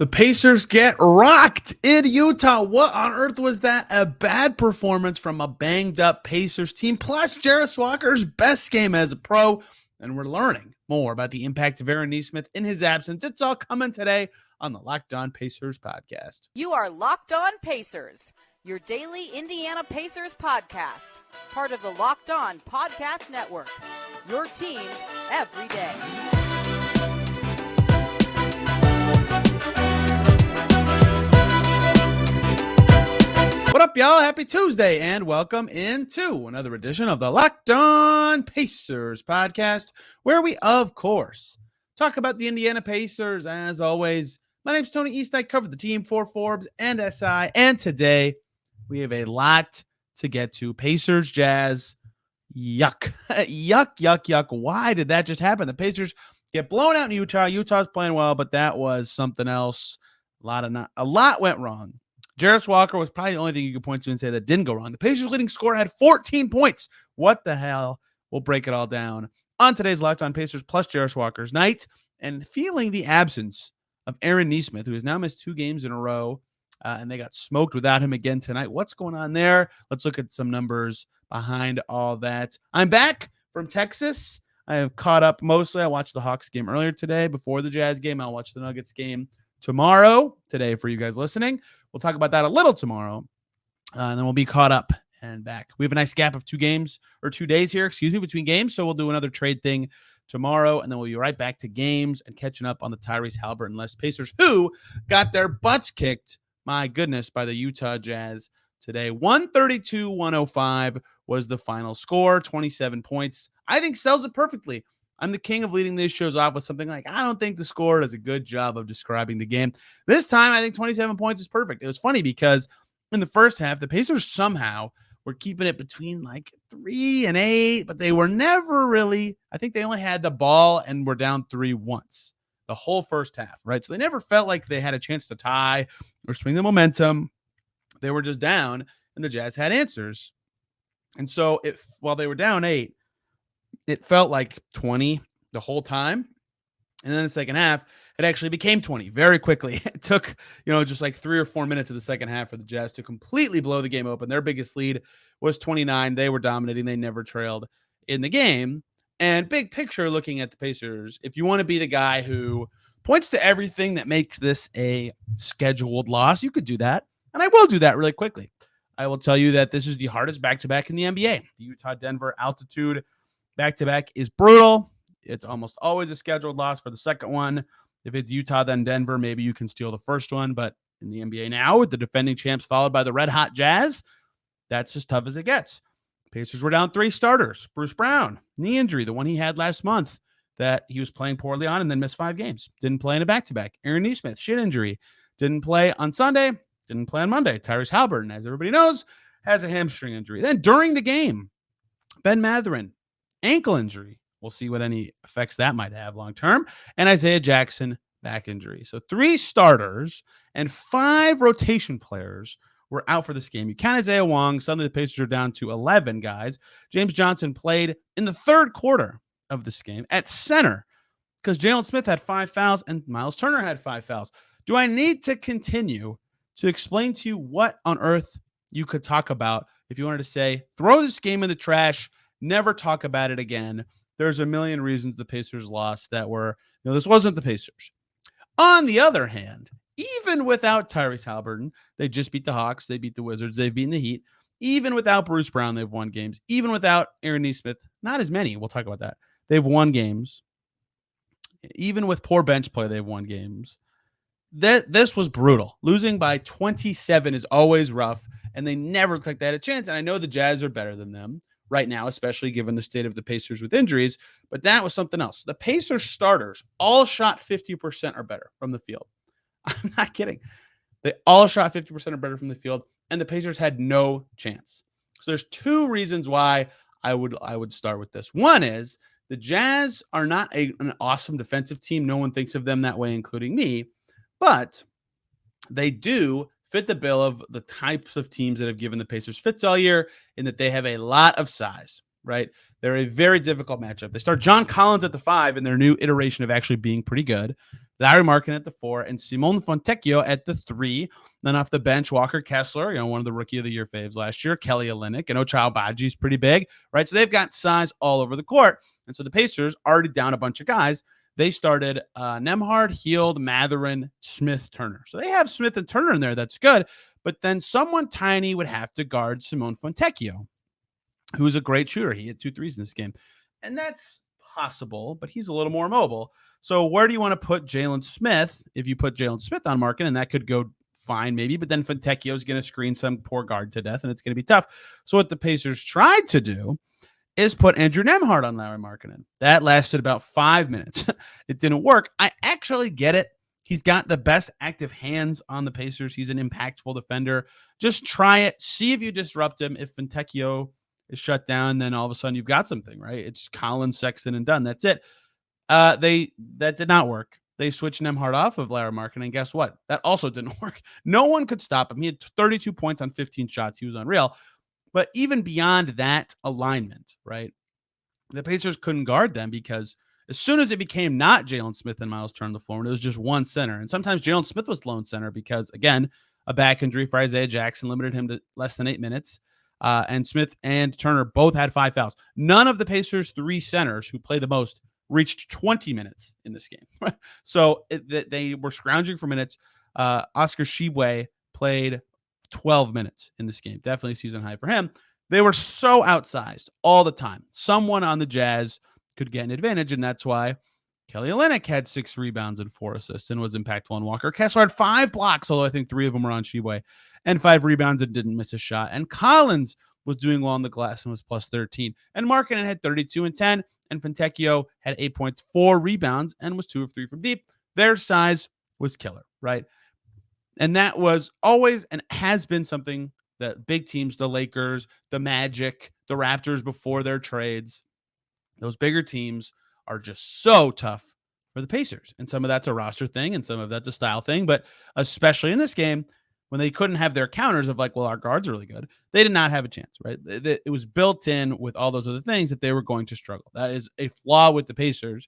The Pacers get rocked in Utah. What on earth was that? A bad performance from a banged-up Pacers team, plus Jarace Walker's best game as a pro. And we're learning more about the impact of Aaron Nesmith in his absence. It's all coming today on the Locked On Pacers podcast. You are Locked On Pacers, your daily Indiana Pacers podcast, part of the Locked On Podcast Network, your team every day. What up, y'all? Happy Tuesday, and welcome into another edition of the Locked On Pacers podcast, where we, of course, talk about the Indiana Pacers. As always, my name's Tony East. I cover the team for Forbes and SI, and today we have a lot to get to. Pacers, Jazz, yuck. Yuck. Why did that just happen? The Pacers get blown out in Utah. Utah's playing well, but that was something else. A lot went wrong. Jarace Walker was probably the only thing you could point to and say that didn't go wrong. The Pacers' leading scorer had 14 points. What the hell? We'll break it all down on today's Locked On Pacers plus Jarace Walker's night, and feeling the absence of Aaron Nesmith, who has now missed 2 games in a row, and they got smoked without him again tonight. What's going on there? Let's look at some numbers behind all that. I'm back from Texas. I have caught up mostly. I watched the Hawks game earlier today before the Jazz game. I'll watch the Nuggets game today for you guys listening. We'll talk about that a little tomorrow, and then we'll be caught up and back. We have a nice gap of 2 days here, between games, so we'll do another trade thing tomorrow, and then we'll be right back to games and catching up on the Tyrese Haliburton-less Pacers, who got their butts kicked, my goodness, by the Utah Jazz today. 132-105 was the final score, 27 points. I think sells it perfectly. I'm the king of leading these shows off with something like, I don't think the score does a good job of describing the game. This time, I think 27 points is perfect. It was funny because in the first half, the Pacers somehow were keeping it between like 3 and 8, but they were never really, I think they only had the ball and were down 3 once the whole first half, right? So they never felt like they had a chance to tie or swing the momentum. They were just down, and the Jazz had answers. And so while they were down 8, it felt like 20 the whole time. And then the second half, it actually became 20 very quickly. It took, just like 3 or 4 minutes of the second half for the Jazz to completely blow the game open. Their biggest lead was 29. They were dominating. They never trailed in the game. And big picture, looking at the Pacers, if you want to be the guy who points to everything that makes this a scheduled loss, you could do that. And I will do that really quickly. I will tell you that this is the hardest back-to-back in the NBA. The Utah-Denver altitude back-to-back is brutal. It's almost always a scheduled loss for the second one. If it's Utah, then Denver, maybe you can steal the first one. But in the NBA now, with the defending champs followed by the red-hot Jazz, that's as tough as it gets. Pacers were down 3 starters. Bruce Brown, knee injury, the one he had last month that he was playing poorly on and then missed 5 games. Didn't play in a back-to-back. Aaron Nesmith, shin injury. Didn't play on Sunday. Didn't play on Monday. Tyrese Haliburton, as everybody knows, has a hamstring injury. Then during the game, Ben Mathurin, ankle injury. We'll see what any effects that might have long term. And Isaiah Jackson, back injury. So 3 starters and 5 rotation players were out for this game. You count Isaiah Wong. Suddenly the Pacers are down to 11 guys. James Johnson played in the third quarter of this game at center because Jalen Smith had 5 fouls and Miles Turner had 5 fouls. Do I need to continue to explain to you what on earth you could talk about if you wanted to say, throw this game in the trash, never talk about it again? There's a million reasons the Pacers lost that were, this wasn't the Pacers. On the other hand, even without Tyrese Haliburton, they just beat the Hawks, they beat the Wizards, they've beaten the Heat. Even without Bruce Brown, they've won games. Even without Aaron Nesmith, not as many, we'll talk about that. They've won games. Even with poor bench play, they've won games. This was brutal. Losing by 27 is always rough, and they never looked like they had a chance. And I know the Jazz are better than them right now, especially given the state of the Pacers with injuries, but that was something else. The Pacers starters all shot 50% or better from the field. I'm not kidding. They all shot 50% or better from the field, and the Pacers had no chance. So there's 2 reasons why I would start with this. One is the Jazz are not an awesome defensive team. No one thinks of them that way, including me, but they do fit the bill of the types of teams that have given the Pacers fits all year in that they have a lot of size, right? They're a very difficult matchup. They start John Collins at the 5 in their new iteration of actually being pretty good. Larry Markin at the 4, and Simone Fontecchio at the 3. Then off the bench, Walker Kessler, one of the Rookie of the Year faves last year, Kelly Olynyk, and Ochai Agbaji's pretty big, right? So they've got size all over the court. And so the Pacers already down a bunch of guys. They started Nembhard, Hield, Mathurin, Smith, Turner. So they have Smith and Turner in there. That's good. But then someone tiny would have to guard Simone Fontecchio, who's a great shooter. He hit 2 threes in this game. And that's possible, but he's a little more mobile. So where do you want to put Jalen Smith? If you put Jalen Smith on Markin, and that could go fine maybe, but then Fontecchio is going to screen some poor guard to death, and it's going to be tough. So what the Pacers tried to do is put Andrew Nembhard on Larry Markkinen. That lasted about 5 minutes. It didn't work. I actually get it. He's got the best active hands on the Pacers. He's an impactful defender. Just try it. See if you disrupt him. If Fontecchio is shut down, then all of a sudden you've got something, right? It's Collins, Sexton, and done. That's it. That did not work. They switched Nembhard off of Larry Markkinen, and guess what? That also didn't work. No one could stop him. He had 32 points on 15 shots. He was unreal. But even beyond that alignment, right, the Pacers couldn't guard them because as soon as it became not Jalen Smith and Miles Turner on the floor, and it was just one center, and sometimes Jalen Smith was lone center because, again, a back injury for Isaiah Jackson limited him to less than 8 minutes. And Smith and Turner both had 5 fouls. None of the Pacers' 3 centers who play the most reached 20 minutes in this game. So they were scrounging for minutes. Oscar Tshiebwe played 12 minutes in this game. Definitely season high for him. They were so outsized all the time. Someone on the Jazz could get an advantage, and that's why Kelly Olynyk had 6 rebounds and 4 assists and was impactful on Walker. Kessler had 5 blocks, although I think 3 of them were on Tshiebwe, and 5 rebounds and didn't miss a shot. And Collins was doing well on the glass and was plus 13. And Markkinen had 32 and 10, and Fontecchio had 8 points, 4 rebounds, and was 2 of 3 from deep. Their size was killer, right? And that was always and has been something that big teams, the Lakers, the Magic, the Raptors before their trades, those bigger teams are just so tough for the Pacers. And some of that's a roster thing and some of that's a style thing. But especially in this game, when they couldn't have their counters of like, well, our guards are really good, they did not have a chance, right? It was built in with all those other things that they were going to struggle. That is a flaw with the Pacers.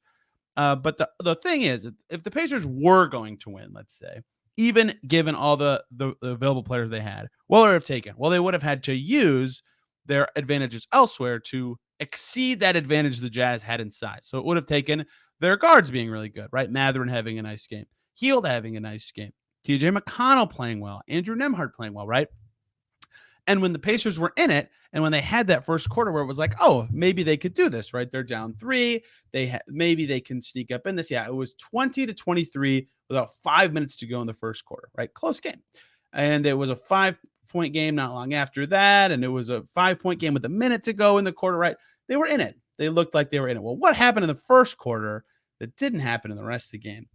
But the thing is, if the Pacers were going to win, let's say, even given all the available players they had, what would they have taken? Well, they would have had to use their advantages elsewhere to exceed that advantage the Jazz had in size. So it would have taken their guards being really good, right? Mathurin having a nice game, Hield having a nice game, TJ McConnell playing well, Andrew Nembhard playing well, right? And when the Pacers were in it, and when they had that first quarter where it was like, oh, maybe they could do this, right? They're down 3. Maybe they can sneak up in this. Yeah, it was 20-23 without 5 minutes to go in the first quarter, right? Close game. And it was a 5-point game not long after that. And it was a 5-point game with a minute to go in the quarter, right? They were in it. They looked like they were in it. Well, what happened in the first quarter that didn't happen in the rest of the game?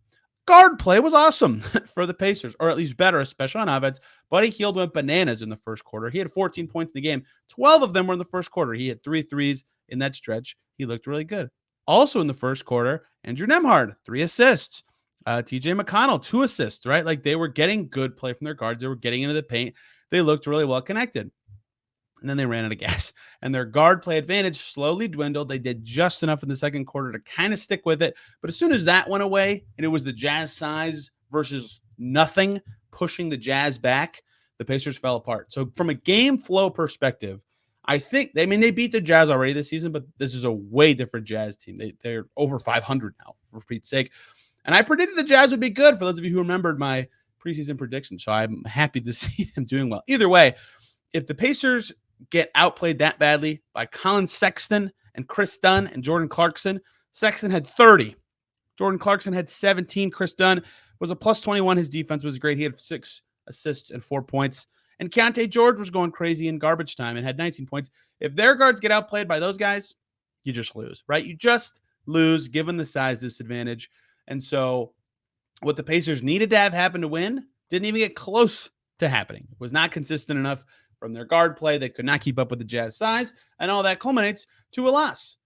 Guard play was awesome for the Pacers, or at least better, especially on offense. Buddy Hield went bananas in the first quarter. He had 14 points in the game. 12 of them were in the first quarter. He had 3 threes in that stretch. He looked really good. Also in the first quarter, Andrew Nembhard, 3 assists. TJ McConnell, 2 assists, right? Like they were getting good play from their guards. They were getting into the paint. They looked really well connected. And then they ran out of gas. And their guard play advantage slowly dwindled. They did just enough in the second quarter to kind of stick with it. But as soon as that went away, and it was the Jazz size versus nothing pushing the Jazz back, the Pacers fell apart. So from a game flow perspective, I think, they beat the Jazz already this season, but this is a way different Jazz team. They're over 500 now, for Pete's sake. And I predicted the Jazz would be good, for those of you who remembered my preseason prediction. So I'm happy to see them doing well. Either way, if the Pacers get outplayed that badly by Colin Sexton and Chris Dunn and Jordan Clarkson. Sexton had 30. Jordan Clarkson had 17. Chris Dunn was a plus 21. His defense was great. He had 6 assists and 4 points. And Keontae George was going crazy in garbage time and had 19 points. If their guards get outplayed by those guys, you just lose, right? You just lose given the size disadvantage. And so what the Pacers needed to have happen to win didn't even get close to happening. It was not consistent enough from their guard play. They could not keep up with the Jazz size, and all that culminates to a loss.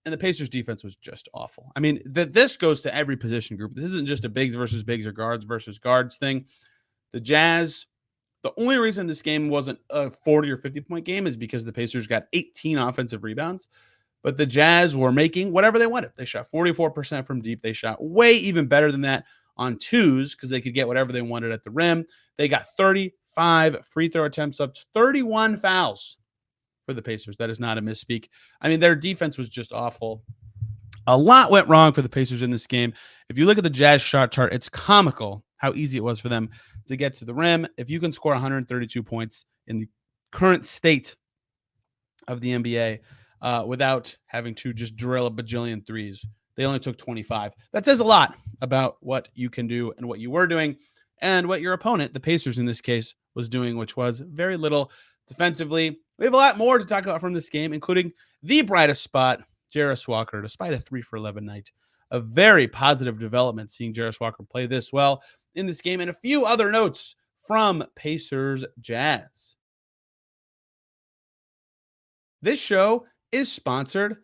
And the Pacers defense was just awful. This goes to every position group. This isn't just a bigs versus bigs or guards versus guards thing. The Jazz, the only reason this game wasn't a 40 or 50-point game is because the Pacers got 18 offensive rebounds, but the Jazz were making whatever they wanted. They shot 44% from deep. They shot way even better than that on twos because they could get whatever they wanted at the rim. They got 35 free throw attempts up to 31 fouls for the Pacers. That is not a misspeak. I mean, their defense was just awful. A lot went wrong for the Pacers in this game. If you look at the Jazz shot chart, it's comical how easy it was for them to get to the rim. If you can score 132 points in the current state of the NBA without having to just drill a bajillion threes, they only took 25. That says a lot about what you can do and what you were doing and what your opponent, the Pacers in this case, was doing, which was very little defensively. We have a lot more to talk about from this game, including the brightest spot, Jarace Walker, despite a 3 for 11 night. A very positive development seeing Jarace Walker play this well in this game, and a few other notes from Pacers Jazz. This show is sponsored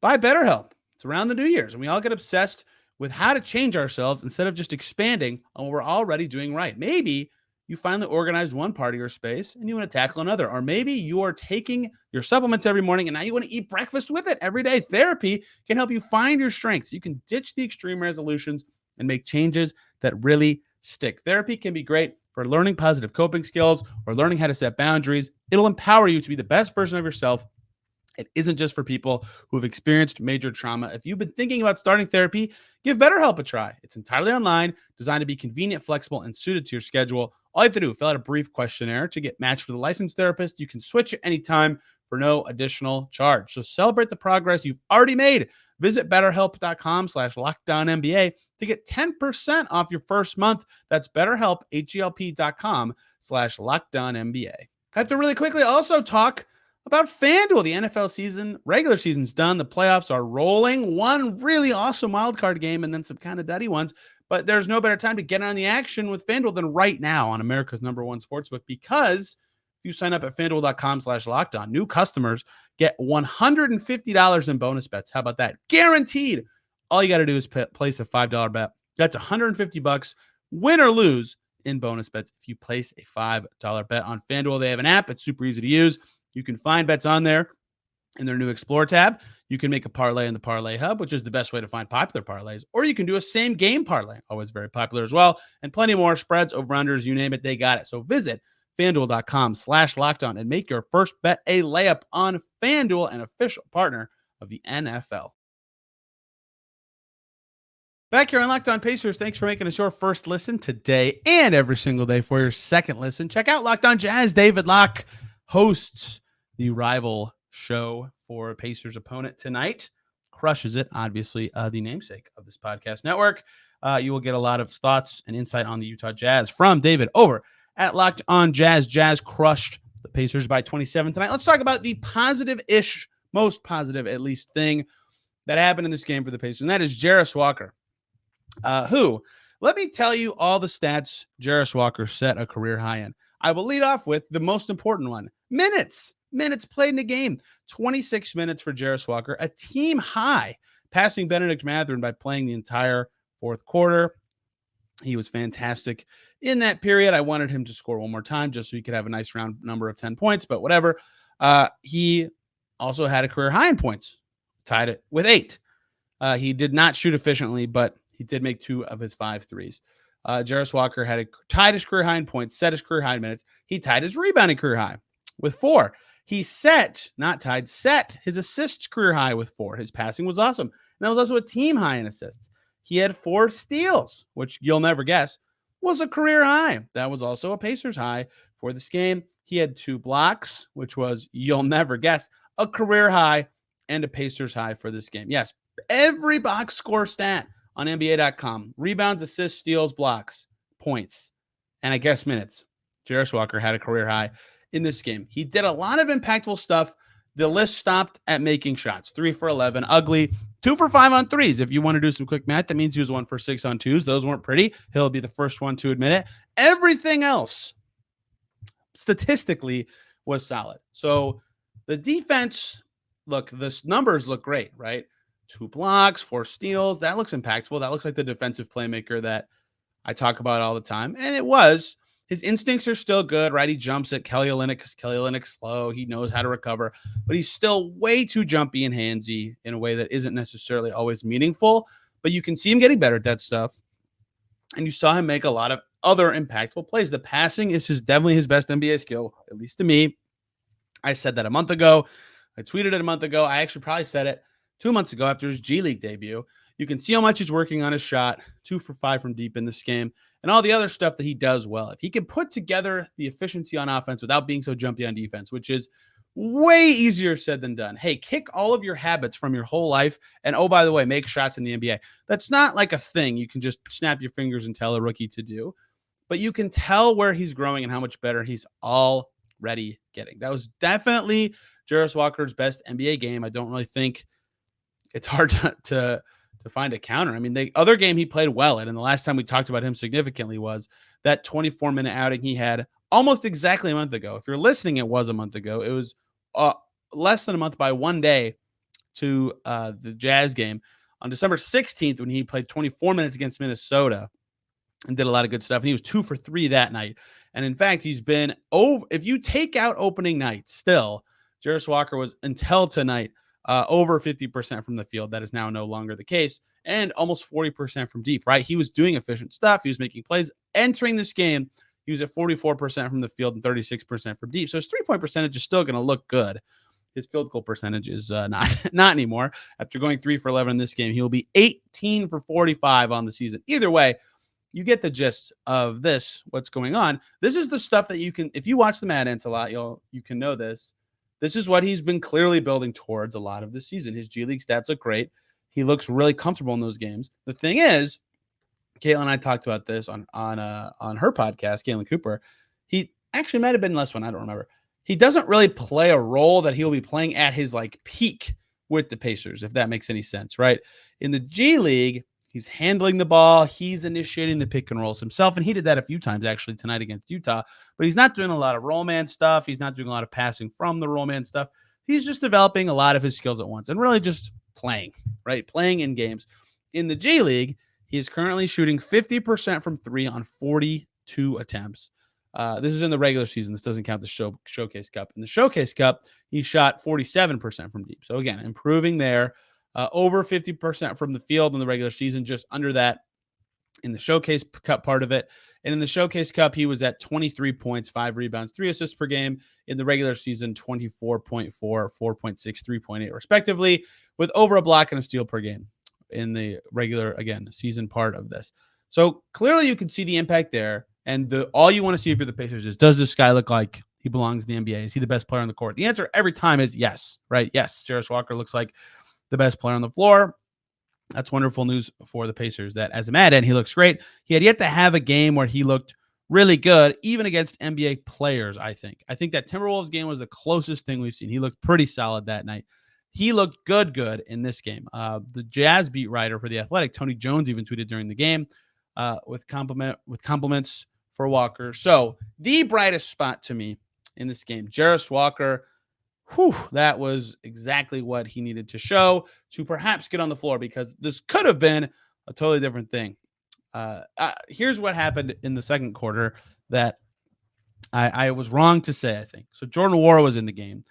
by BetterHelp. It's around the New Year's, and we all get obsessed with how to change ourselves instead of just expanding on what we're already doing right. Maybe you finally organized one part of your space and you want to tackle another. Or maybe you are taking your supplements every morning and now you want to eat breakfast with it every day. Therapy can help you find your strengths. You can ditch the extreme resolutions and make changes that really stick. Therapy can be great for learning positive coping skills or learning how to set boundaries. It'll empower you to be the best version of yourself. It isn't just for people who have experienced major trauma. If you've been thinking about starting therapy, give BetterHelp a try. It's entirely online, designed to be convenient, flexible, and suited to your schedule. All you have to do, fill out a brief questionnaire to get matched with a licensed therapist. You can switch at any time for no additional charge. So celebrate the progress you've already made. Visit BetterHelp.com/LockedOnNBA to get 10% off your first month. That's BetterHelp, HELP.com/LockedOnNBA. Have to really quickly also talk about FanDuel. The NFL season, regular season's done. The playoffs are rolling. One really awesome wildcard game and then some kind of duddy ones. But there's no better time to get on the action with FanDuel than right now on America's #1 sportsbook, because if you sign up at FanDuel.com/LockedOn, new customers get $150 in bonus bets. How about that? Guaranteed. All you got to do is place a $5 bet. That's $150, win or lose, in bonus bets if you place a $5 bet on FanDuel. They have an app. It's super easy to use. You can find bets on there in their new Explore tab. You can make a parlay in the Parlay Hub, which is the best way to find popular parlays, or you can do a same game parlay, always very popular as well, and plenty more spreads, over-unders, you name it, they got it. So visit FanDuel.com/LockedOn and make your first bet a layup on FanDuel, an official partner of the NFL. Back here on Locked On Pacers, thanks for making us your first listen today and every single day for your second listen. Check out Locked On Jazz. David Locke hosts the rival show for Pacers opponent tonight. Crushes it, obviously, the namesake of this podcast network. You will get a lot of thoughts and insight on the Utah Jazz from David over at Locked On Jazz. Jazz crushed the Pacers by 27 tonight. Let's talk about the positive-ish, most positive at least, thing that happened in this game for the Pacers, and that is Jarace Walker, who, let me tell you all the stats Jarace Walker set a career high in. I will lead off with the most important one. Minutes played in the game. 26 minutes for Jarace Walker, a team high, passing Benedict Mathurin by playing the entire fourth quarter. He was fantastic in that period. I wanted him to score one more time just so he could have a nice round number of 10 points, but whatever. He also had a career high in points, tied it with 8. He did not shoot efficiently, but he did make 2 of his 5 threes. Jarace Walker tied his career high in points, set his career high in minutes. He tied his rebounding career high with 4. He set his assists career high with 4. His passing was awesome. And that was also a team high in assists. He had 4 steals, which you'll never guess was a career high. That was also a Pacers high for this game. He had 2 blocks, which was, you'll never guess, a career high and a Pacers high for this game. Yes, every box score stat on NBA.com. Rebounds, assists, steals, blocks, points, and I guess minutes. Jarace Walker had a career high in this game. He did a lot of impactful stuff. The list stopped at making shots. 3 for 11, ugly. 2 for 5 on threes. If you want to do some quick math, that means he was 1 for 6 on twos. Those weren't pretty. He'll be the first one to admit it. Everything else, statistically, was solid. So the defense, look, the numbers look great, right? 2 blocks, 4 steals. That looks impactful. That looks like the defensive playmaker that I talk about all the time. And it was. His instincts are still good, right? He jumps at Kelly Olynyk because Kelly Olynyk's slow. He knows how to recover, but he's still way too jumpy and handsy in a way that isn't necessarily always meaningful. But you can see him getting better at that stuff. and you saw him make a lot of other impactful plays. The passing is definitely his best NBA skill, at least to me. I said that a month ago. I tweeted it a month ago. I actually probably said it 2 months ago after his G League debut. You can see how much he's working on his shot, 2 for 5 from deep in this game, and all the other stuff that he does well. If he can put together the efficiency on offense without being so jumpy on defense, which is way easier said than done. Hey, kick all of your habits from your whole life. And oh, by the way, make shots in the NBA. That's not like a thing you can just snap your fingers and tell a rookie to do. But you can tell where he's growing and how much better he's already getting. That was definitely Jarace Walker's best NBA game. I don't really think it's hard to find a counter. I mean, the other game he played well in, and the last time we talked about him significantly was that 24-minute outing he had almost exactly a month ago. If you're listening, it was a month ago. It was less than a month by 1 day to the Jazz game on December 16th when he played 24 minutes against Minnesota and did a lot of good stuff. And he was 2 for 3 that night. And in fact, he's been over. If you take out opening night, still, Jarace Walker was until tonight over 50% from the field. That is now no longer the case. And almost 40% from deep, right? He was doing efficient stuff. He was making plays. Entering this game, he was at 44% from the field and 36% from deep. So his three-point percentage is still going to look good. His field goal percentage is not anymore. After going 3 for 11 in this game, he'll be 18 for 45 on the season. Either way, you get the gist of this, what's going on. This is the stuff that you can, if you watch the Mad Ants a lot, you can know this. This is what he's been clearly building towards a lot of the season. His G League stats look great. He looks really comfortable in those games. The thing is, Caitlin and I talked about this on her podcast, Caitlin Cooper. He actually might have been less one. I don't remember. He doesn't really play a role that he'll be playing at his like peak with the Pacers, if that makes any sense, right? In the G League, he's handling the ball. He's initiating the pick and rolls himself. And he did that a few times actually tonight against Utah, but he's not doing a lot of roll man stuff. He's not doing a lot of passing from the roll man stuff. He's just developing a lot of his skills at once and really just playing, right? Playing in games. In the G League, he is currently shooting 50% from 3 on 42 attempts. This is in the regular season. This doesn't count the Showcase Cup. In the Showcase Cup, he shot 47% from deep. So again, improving there. Over 50% from the field in the regular season, just under that in the Showcase Cup part of it. And in the Showcase Cup, he was at 23 points, 5 rebounds, 3 assists per game. In the regular season, 24.4, 4.6, 3.8, respectively, with over a block and a steal per game in the regular, again, season part of this. So clearly you can see the impact there. And all you want to see for the Pacers is, does this guy look like he belongs in the NBA? Is he the best player on the court? The answer every time is yes, right? Yes, Jarace Walker looks like the best player on the floor. That's wonderful news for the Pacers that as a Mad Ant, he looks great. He had yet to have a game where he looked really good, even against NBA players, I think. I think that Timberwolves game was the closest thing we've seen. He looked pretty solid that night. He looked good in this game. The Jazz beat writer for The Athletic, Tony Jones, even tweeted during the game with compliments for Walker. So the brightest spot to me in this game, Jarace Walker. That was exactly what he needed to show to perhaps get on the floor, because this could have been a totally different thing. Here's what happened in the second quarter that I was wrong to say, I think. So Jordan Nwora was in the game,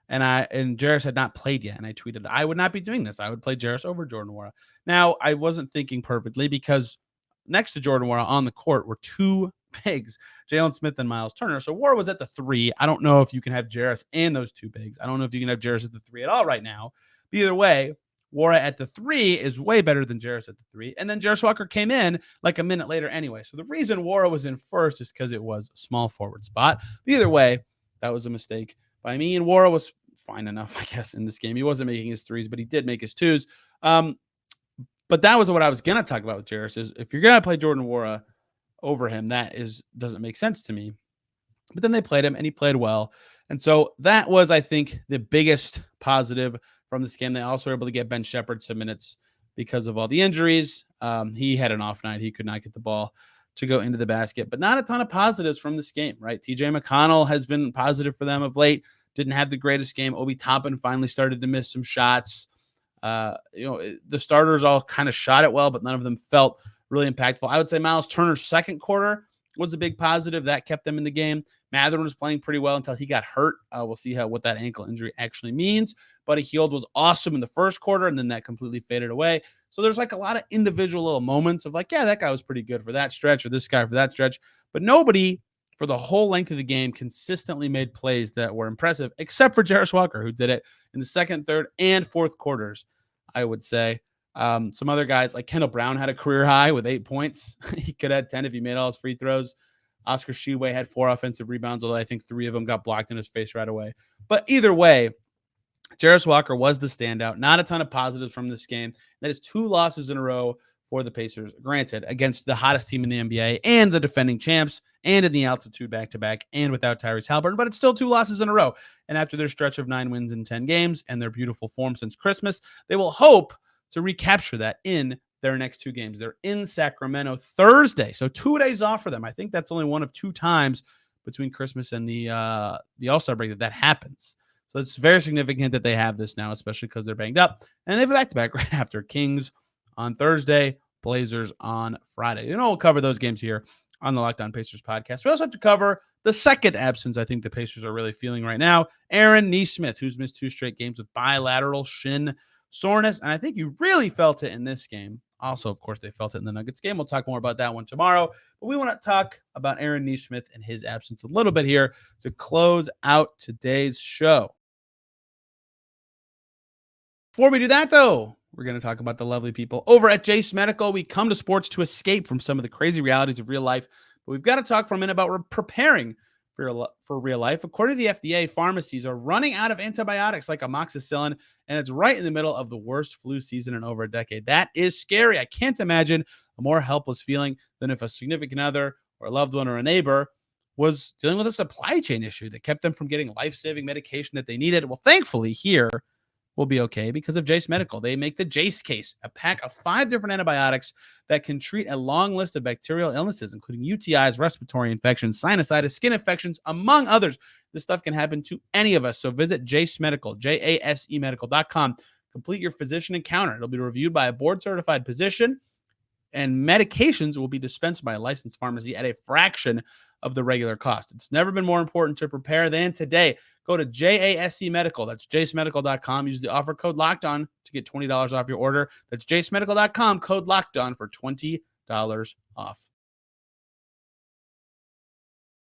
and Jarace had not played yet, and I tweeted, I would not be doing this. I would play Jarace over Jordan Nwora. Now, I wasn't thinking perfectly, because next to Jordan Nwora on the court were 2 bigs, Jalen Smith and Miles Turner. So Nwora was at the 3. I don't know if you can have Jarace and those 2 bigs. I don't know if you can have Jarace at the 3 at all right now. But either way, Nwora at the 3 is way better than Jarace at the 3. And then Jarace Walker came in like a minute later anyway. So the reason Nwora was in first is because it was a small forward spot. But either way, that was a mistake by me. And Nwora was fine enough, I guess, in this game. He wasn't making his 3s, but he did make his 2s. But that was what I was going to talk about with Jarace, is if you're going to play Jordan Nwora over him, doesn't make sense to me. But then they played him, and he played well. And so that was, I think, the biggest positive from this game. They also were able to get Ben Shepherd some minutes because of all the injuries. He had an off night. He could not get the ball to go into the basket. But not a ton of positives from this game, right? TJ McConnell has been positive for them of late. Didn't have the greatest game. Obi Toppin finally started to miss some shots. The starters all kind of shot it well, but none of them felt really impactful. I would say Miles Turner's second quarter was a big positive. That kept them in the game. Mathurin was playing pretty well until he got hurt. We'll see what that ankle injury actually means. But he healed, was awesome in the first quarter, and then that completely faded away. So there's like a lot of individual little moments of like, yeah, that guy was pretty good for that stretch or this guy for that stretch. But nobody for the whole length of the game consistently made plays that were impressive, except for Jarace Walker, who did it in the second, third, and fourth quarters, I would say. Some other guys like Kendall Brown had a career high with 8 points. He could have had 10 if he made all his free throws. Oscar Tshiebwe had 4 offensive rebounds, although I think 3 of them got blocked in his face right away. But either way, Jarace Walker was the standout. Not a ton of positives from this game. That is 2 losses in a row for the Pacers, granted, against the hottest team in the NBA and the defending champs, and in the altitude back-to-back, and without Tyrese Halliburton, but it's still 2 losses in a row. And after their stretch of 9 wins in 10 games and their beautiful form since Christmas, they will hope to recapture that in their next 2 games. They're in Sacramento Thursday, so 2 days off for them. I think that's only one of 2 times between Christmas and the All-Star break that happens. So it's very significant that they have this now, especially because they're banged up. And they have a back-to-back right after Kings on Thursday, Blazers on Friday. We'll cover those games here on the Locked On Pacers podcast. We also have to cover the second absence I think the Pacers are really feeling right now, Aaron Nesmith, who's missed 2 straight games with bilateral shin soreness. And I think you really felt it in this game. Also, of course, they felt it in the Nuggets game. We'll talk more about that one tomorrow. But we want to talk about Aaron Nesmith and his absence a little bit here to close out today's show. Before we do that, though, we're going to talk about the lovely people over at Jase Medical. We come to sports to escape from some of the crazy realities of real life, but we've got to talk for a minute about preparing for real life. According to the FDA, pharmacies are running out of antibiotics like amoxicillin, and it's right in the middle of the worst flu season in over a decade. That is scary. I can't imagine a more helpless feeling than if a significant other or a loved one or a neighbor was dealing with a supply chain issue that kept them from getting life-saving medication that they needed. Well, thankfully, here will be okay because of Jase Medical. They make the Jase case, a pack of 5 different antibiotics that can treat a long list of bacterial illnesses, including UTIs, respiratory infections, sinusitis, skin infections, among others. This stuff can happen to any of us. So visit Jase Medical, JASEmedical.com. Complete your physician encounter. It'll be reviewed by a board-certified physician, and medications will be dispensed by a licensed pharmacy at a fraction of the regular cost. It's never been more important to prepare than today. Go to JASE Medical. That's JaseMedical.com. Use the offer code LOCKEDON to get $20 off your order. That's JaseMedical.com, code LOCKEDON for $20 off.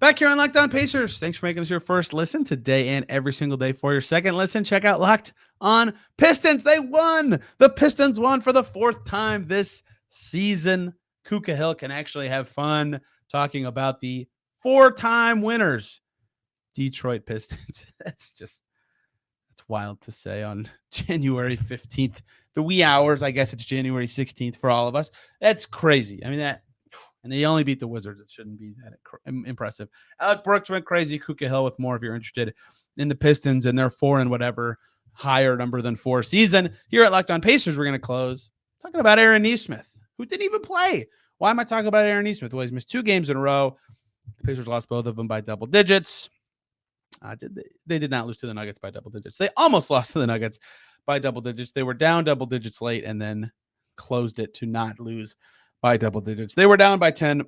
Back here on Locked On Pacers. Thanks for making us your first listen today and every single day. For your second listen, check out Locked On Pistons. They won. The Pistons won for the 4th time this season. Kuka Hill can actually have fun talking about the 4-time winners, Detroit Pistons. That's wild to say on January 15th, the wee hours. I guess it's January 16th for all of us. That's crazy. I mean, and they only beat the Wizards. It shouldn't be that impressive. Alec Brooks went crazy. Kuka Hill with more if you're interested in the Pistons and their 4 and whatever higher number than 4 season. Here at Locked On Pacers, we're going to close talking about Aaron Nesmith, who didn't even play. Why am I talking about Aaron Nesmith? Well, he's missed 2 games in a row. The Pacers lost both of them by double digits. They did not lose to the Nuggets by double digits. They almost lost to the Nuggets by double digits. They were down double digits late and then closed it to not lose by double digits. They were down by 10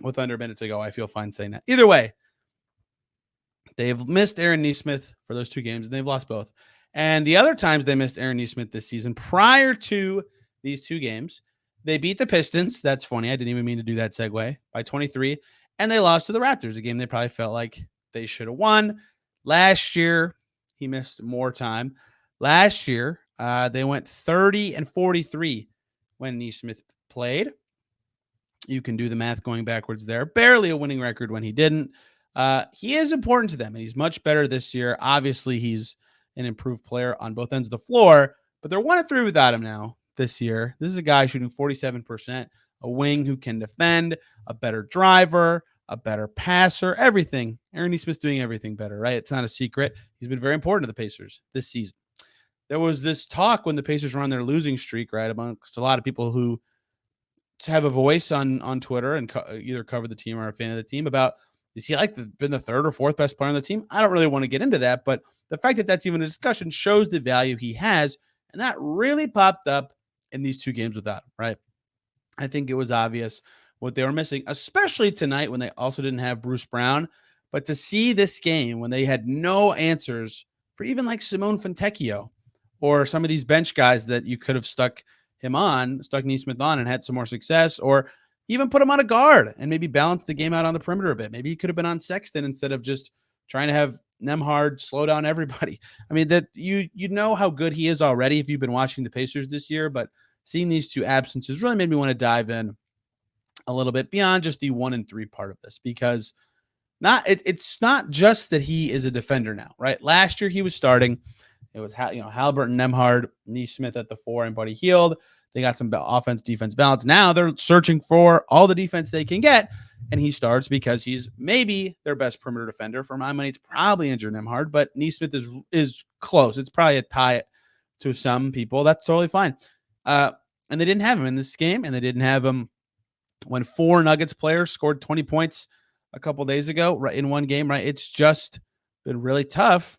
with under minutes to go. I feel fine saying that. Either way, they've missed Aaron Nesmith for those 2 games, and they've lost both. And the other times they missed Aaron Nesmith this season, prior to these 2 games, they beat the Pistons. That's funny. I didn't even mean to do that segue. By 23. And they lost to the Raptors, a game they probably felt like they should have won. Last year, he missed more time. Last year, they went 30-43 when Nesmith played. You can do the math going backwards there. Barely a winning record when he didn't. He is important to them, and he's much better this year. Obviously, he's an improved player on both ends of the floor, but they're 1-3 without him now this year. This is a guy shooting 47%, a wing who can defend, a better driver, a better passer, everything. Aaron Nesmith's doing everything better, right? It's not a secret. He's been very important to the Pacers this season. There was this talk when the Pacers were on their losing streak, right, amongst a lot of people who have a voice on Twitter and either cover the team or are a fan of the team about, is he been the 3rd or 4th best player on the team? I don't really want to get into that, but the fact that that's even a discussion shows the value he has, and that really popped up in these 2 games without him, right? I think it was obvious what they were missing, especially tonight when they also didn't have Bruce Brown. But to see this game when they had no answers for even like Simone Fontecchio or some of these bench guys that you could have stuck him on, stuck Nesmith on and had some more success, or even put him on a guard and maybe balance the game out on the perimeter a bit. Maybe he could have been on Sexton instead of just trying to have Nembhard slow down everybody. I mean, that you know how good he is already if you've been watching the Pacers this year, but seeing these two absences really made me want to dive in a little bit beyond just the 1 and 3 part of this, because it's not just that he is a defender now, right? Last year he was starting. It was Halliburton, Nembhard, Nesmith at the 4, and Buddy Hield. They got some offense, defense balance. Now they're searching for all the defense they can get, and he starts because he's maybe their best perimeter defender. For my money, it's probably Andrew Nembhard, but Nesmith is close. It's probably a tie to some people. That's totally fine. And they didn't have him in this game, and they didn't have him when 4 Nuggets players scored 20 points a couple days ago, right, in one game, right? It's just been really tough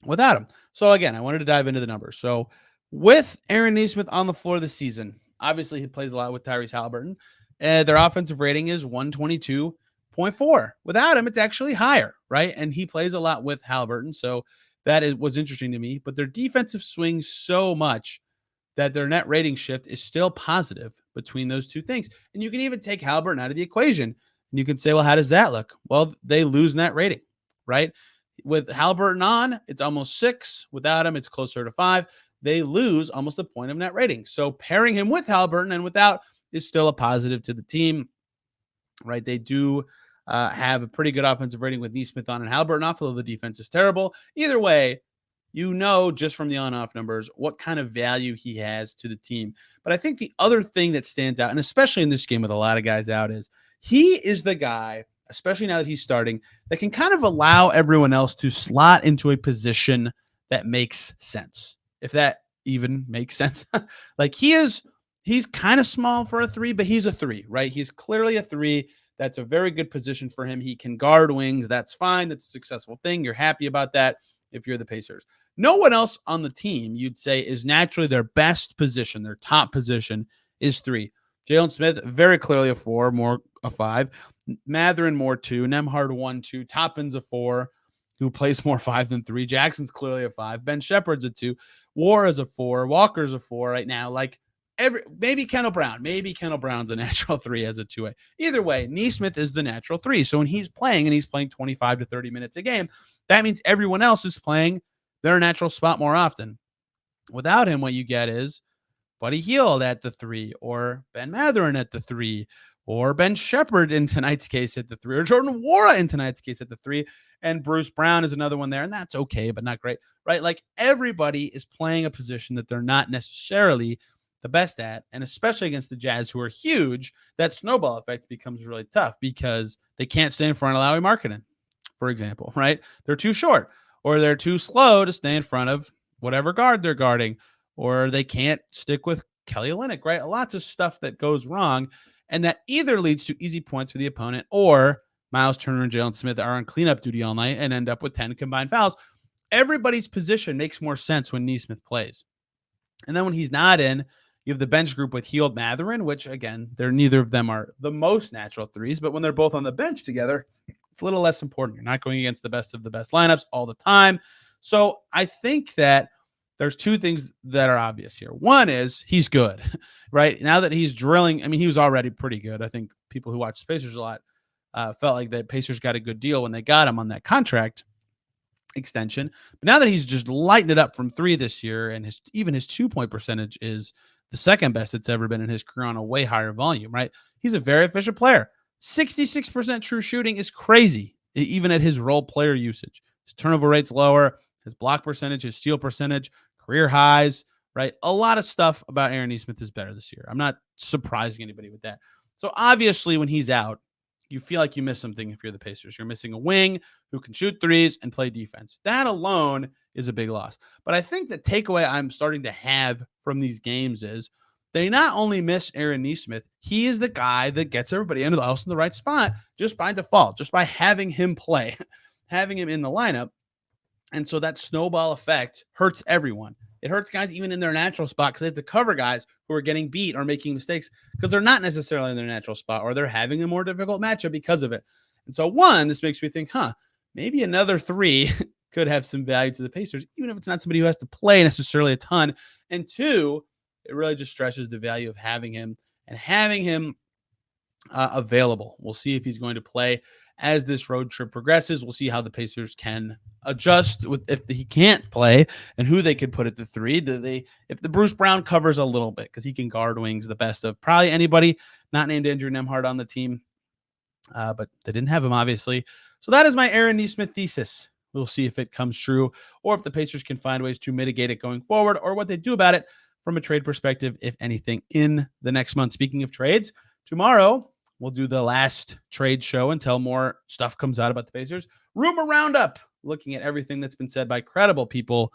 without him. So again, I wanted to dive into the numbers. So with Aaron Nesmith on the floor this season, obviously he plays a lot with Tyrese Halliburton. Their offensive rating is 122.4. Without him, it's actually higher, right? And he plays a lot with Halliburton, so that was interesting to me. But their defensive swings so much that their net rating shift is still positive between those two things. And you can even take Halliburton out of the equation, and you can say, well, how does that look? Well, they lose net rating, right? With Halliburton on, it's almost 6. Without him, it's closer to 5. They lose almost a point of net rating. So pairing him with Halliburton and without is still a positive to the team, right? They do have a pretty good offensive rating with Nesmith on and Halliburton off, although the defense is terrible. Either way, you know just from the on-off numbers what kind of value he has to the team. But I think the other thing that stands out, and especially in this game with a lot of guys out, is he is the guy, especially now that he's starting, that can kind of allow everyone else to slot into a position that makes sense. If that even makes sense. Like he's kind of small for a 3, but he's a 3, right? He's clearly a 3. That's a very good position for him. He can guard wings. That's fine. That's a successful thing. You're happy about that if you're the Pacers. No one else on the team, you'd say, is naturally their best position. Their top position is 3. Jalen Smith, very clearly a 4, more a 5. Mathurin, more 2. Nembhard, 1, 2. Toppin's a 4, who plays more 5 than 3. Jackson's clearly a 5. Ben Shepherd's a 2. War is a 4. Walker's a 4 right now. Like maybe Kendall Brown. Maybe Kendall Brown's a natural 3 as a 2A. Either way, Nesmith is the natural 3. So when he's playing and he's playing 25 to 30 minutes a game, that means everyone else is playing their natural spot more often. Without him, what you get is Buddy Hield at the 3, or Ben Mathurin at the 3, or Ben Shepherd in tonight's case at the 3, or Jordan Nwora in tonight's case at the 3, and Bruce Brown is another one there, and that's okay, but not great, right? Like everybody is playing a position that they're not necessarily the best at, and especially against the Jazz, who are huge, that snowball effect becomes really tough because they can't stay in front of Lauri Markkanen, for example, right? They're too short, or they're too slow to stay in front of whatever guard they're guarding, or they can't stick with Kelly Olynyk, right? Lots of stuff that goes wrong, and that either leads to easy points for the opponent, or Miles Turner and Jalen Smith are on cleanup duty all night and end up with 10 combined fouls. Everybody's position makes more sense when Nesmith plays. And then when he's not in, you have the bench group with Hield, Mathurin, which, again, neither of them are the most natural 3s, but when they're both on the bench together, it's a little less important. You're not going against the best of the best lineups all the time. So I think that there's 2 things that are obvious here. One is he's good, right? Now that he's drilling, I mean, he was already pretty good. I think people who watch the Pacers a lot felt like the Pacers got a good deal when they got him on that contract extension. But now that he's just lighting it up from 3 this year, and even his 2-point percentage is the second best it's ever been in his career on a way higher volume, right? He's a very efficient player. 66% true shooting is crazy, even at his role player usage. His turnover rate's lower, his block percentage, his steal percentage, career highs, right? A lot of stuff about Aaron Nesmith is better this year. I'm not surprising anybody with that. So obviously when he's out, you feel like you miss something if you're the Pacers. You're missing a wing who can shoot 3s and play defense. That alone is a big loss. But I think the takeaway I'm starting to have from these games is they not only miss Aaron Nesmith, he is the guy that gets everybody else in the right spot just by default, just by having him play, having him in the lineup. And so that snowball effect hurts everyone. It hurts guys even in their natural spot because they have to cover guys who are getting beat or making mistakes because they're not necessarily in their natural spot, or they're having a more difficult matchup because of it. And so this makes me think, maybe another 3 could have some value to the Pacers, even if it's not somebody who has to play necessarily a ton. And 2, it really just stresses the value of having him available. We'll see if he's going to play as this road trip progresses. We'll see how the Pacers can adjust if he can't play and who they could put at the 3. If the Bruce Brown covers a little bit, because he can guard wings the best of probably anybody not named Andrew Nembhard on the team, but they didn't have him, obviously. So that is my Aaron Nesmith thesis. We'll see if it comes true, or if the Pacers can find ways to mitigate it going forward, or what they do about it from a trade perspective, if anything, in the next month. Speaking of trades, tomorrow we'll do the last trade show until more stuff comes out about the Pacers. Rumor roundup, looking at everything that's been said by credible people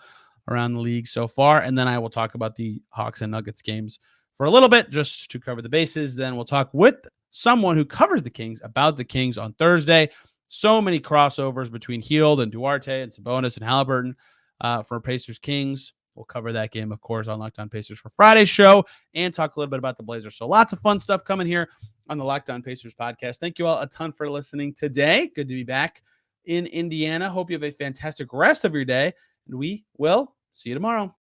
around the league so far. And then I will talk about the Hawks and Nuggets games for a little bit, just to cover the bases. Then we'll talk with someone who covers the Kings about the Kings on Thursday. So many crossovers between Hield and Duarte and Sabonis and Halliburton for Pacers Kings. We'll cover that game, of course, on Locked On Pacers for Friday's show, and talk a little bit about the Blazers. So lots of fun stuff coming here on the Locked On Pacers podcast. Thank you all a ton for listening today. Good to be back in Indiana. Hope you have a fantastic rest of your day, and we will see you tomorrow.